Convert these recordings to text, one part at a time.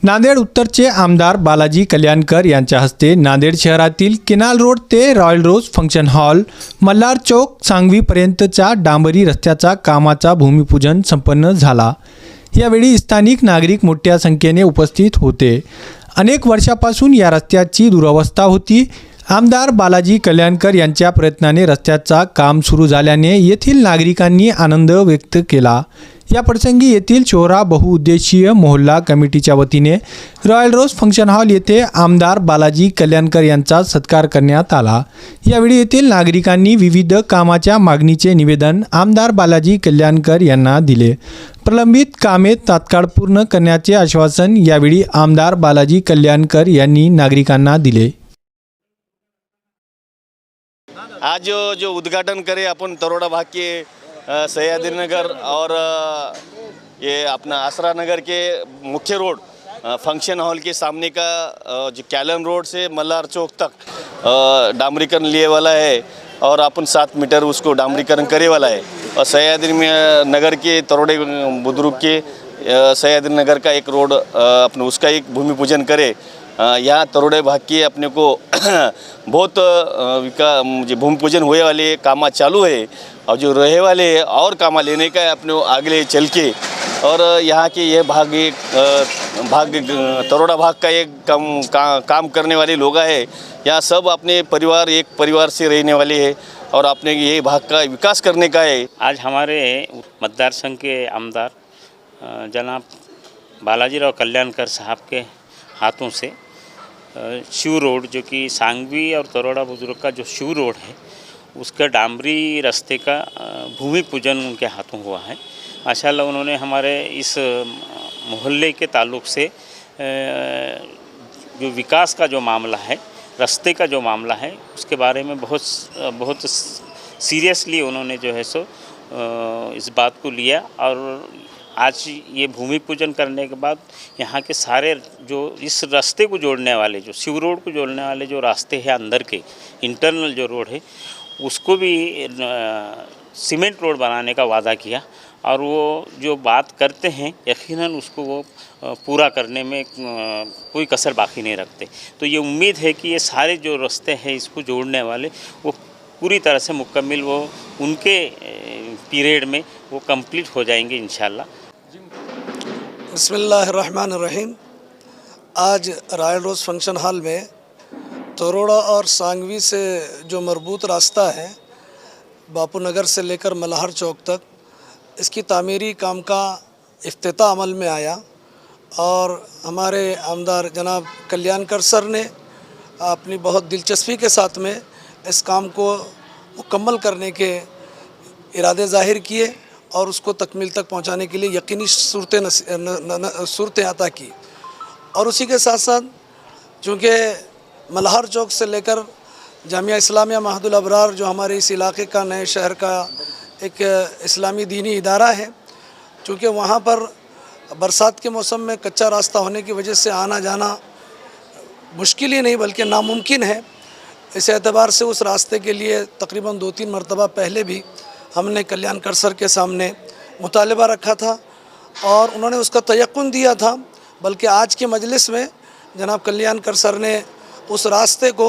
नांदेड उत्तरचे आमदार बालाजी कल्याणकर यांच्या हस्ते नांदेड शहरातील केनाल रोड ते रॉयल रोज फंक्शन हॉल, मल्हार चौक, सांगवीपर्यंतच्या डांबरी रस्त्याचा कामाचा भूमिपूजन संपन्न झाला। यावेळी स्थानिक नागरिक मोठ्या संख्येने उपस्थित होते। अनेक वर्षापासून या रस्त्याची दुरवस्था होती। आमदार बालाजी कल्याणकर यांच्या प्रयत्नाने रस्त्याचा काम सुरू झाल्याने येथील नागरिकांनी आनंद व्यक्त केला। या प्रसंगी येथील शोहरा बहुउद्देशीय मोहल्ला कमिटीच्या वतीने रॉयल रोज फंक्शन हॉल येथे आमदार बालाजी कल्याणकर यांचा सत्कार करण्यात आला। यावेळी येथील नागरिकांनी विविध कामाच्या मागणीचे निवेदन आमदार बालाजी कल्याणकर यांना दिले। प्रलंबित कामे तात्काळ पूर्ण करण्याचे आश्वासन यावेळी आमदार बालाजी कल्याणकर यांनी नागरिकांना दिले। आज जो उद्घाटन करे अपन तरोड़ा भाग के सयाजी नगर और ये अपना आसरा नगर के मुख्य रोड फंक्शन हॉल के सामने का जो कैलन रोड से मल्हार चौक तक डामरीकरण लिए वाला है और अपन 7 मीटर उसको डामरीकरण करे वाला है। और सयाजी नगर के तरोड़े बुजुर्ग के सयाजी नगर का एक रोड अपने उसका एक भूमि पूजन करे। यहाँ तरोड़े भाग के अपने को बहुत भूमि पूजन हुए वाले कामा चालू है और जो रहे वाले और कामा लेने का है अपने आगे चल के। और यहाँ के ये भाग तरोड़ा भाग का एक काम करने वाले लोग है। यहाँ सब अपने परिवार एक परिवार से रहने वाले हैं और अपने ये भाग का विकास करने का है। आज हमारे मतदार संघ के आमदार जनाब बालाजीराव कल्याणकर साहब के हाथों से शिव रोड जो कि सांगवी और तरोड़ा बुजुर्ग का जो शिव रोड है उसका डामरी रास्ते का भूमि पूजन उनके हाथों हुआ है। माशाल्लाह उन्होंने हमारे इस मोहल्ले के ताल्लुक़ से जो विकास का जो मामला है, रास्ते का जो मामला है, उसके बारे में बहुत सीरियसली उन्होंने जो है सो इस बात को लिया। और आज ये भूमि पूजन करने के बाद यहाँ के सारे जो इस रास्ते को जोड़ने वाले जो शिव रोड को जोड़ने वाले जो रास्ते हैं अंदर के इंटरनल जो रोड है उसको भी सीमेंट रोड बनाने का वादा किया। और वो जो बात करते हैं यकीनन उसको वो पूरा करने में कोई कसर बाकी नहीं रखते। तो ये उम्मीद है कि ये सारे जो रास्ते हैं इसको जोड़ने वाले वो पूरी तरह से मुकम्मल वो उनके पीरियड में वो कंप्लीट हो जाएंगे इंशाल्लाह। बिस्मिल्लाहिर्रहमानिर्रहीम। आज रॉयल रोज फंक्शन हॉल में तरोड़ा और सांगवी से जो मरबूत रास्ता है बापू नगर से लेकर मल्हार चौक तक, इसकी तामीरी काम का इफ्तिताह अमल में आया और हमारे आमदार जनाब कल्याणकर सर ने अपनी बहुत दिलचस्पी के साथ में इस काम को मुकम्मल करने के इरादे ज़ाहिर किए और उसको तकमील तक पहुंचाने के लिए यकीनी सूरतें अता की। और उसी के साथ साथ चूँकि मल्हार चौक से लेकर जामिया इस्लामिया महदुल अबरार जो हमारे इस इलाके का नए शहर का एक इस्लामी दीनी इदारा है, चूँकि वहाँ पर बरसात के मौसम में कच्चा रास्ता होने की वजह से आना जाना मुश्किल ही नहीं बल्कि नामुमकिन है। इस एतबार से उस रास्ते के लिए तकरीबन 2-3 मरतबा पहले भी हमने कल्याणकर सर के सामने मुतालबा रखा था और उन्होंने उसका तयक्कुन दिया था। बल्कि आज के मजलिस में जनाब कल्याणकर सर ने उस रास्ते को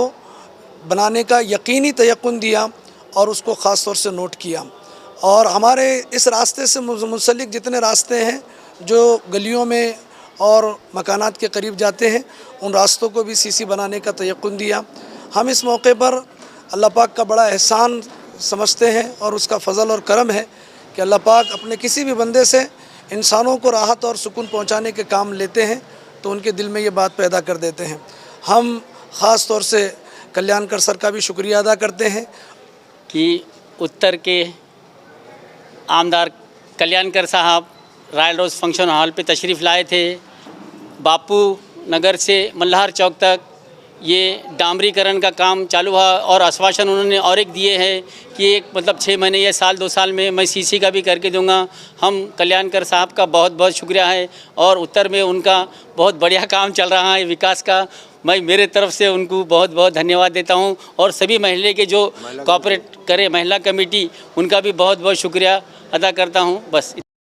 बनाने का यकीनी तयक्कुन दिया और उसको ख़ास तौर से नोट किया। और हमारे इस रास्ते से मुंसलिक जितने रास्ते हैं जो गलियों में और मकानात के करीब जाते हैं उन रास्तों को भी सीसी बनाने का तयक्कुन दिया। हम इस मौके पर अल्लाह पाक का बड़ा एहसान समझते हैं और उसका फ़ज़ल और करम है कि अल्लाह पाक अपने किसी भी बंदे से इंसानों को राहत और सुकून पहुंचाने के काम लेते हैं तो उनके दिल में ये बात पैदा कर देते हैं। हम ख़ास तौर से कल्याणकर सर का भी शुक्रिया अदा करते हैं कि उत्तर के आमदार कल्याणकर साहब रॉयल रोज फंक्शन हॉल पे तशरीफ़ लाए थे। बापू नगर से मल्हार चौक तक ये डामरीकरण का काम चालू हुआ और आश्वासन उन्होंने और एक दिए हैं कि एक मतलब 6 महीने या साल 2 साल में मैं सीसी का भी करके दूंगा। हम कल्याणकर साहब का बहुत बहुत शुक्रिया है और उत्तर में उनका बहुत बढ़िया काम चल रहा है विकास का। मैं मेरे तरफ से उनको बहुत बहुत धन्यवाद देता हूं और सभी महल्ले के जो कोऑपरेट करे महिला कमेटी उनका भी बहुत बहुत शुक्रिया अदा करता हूं। बस।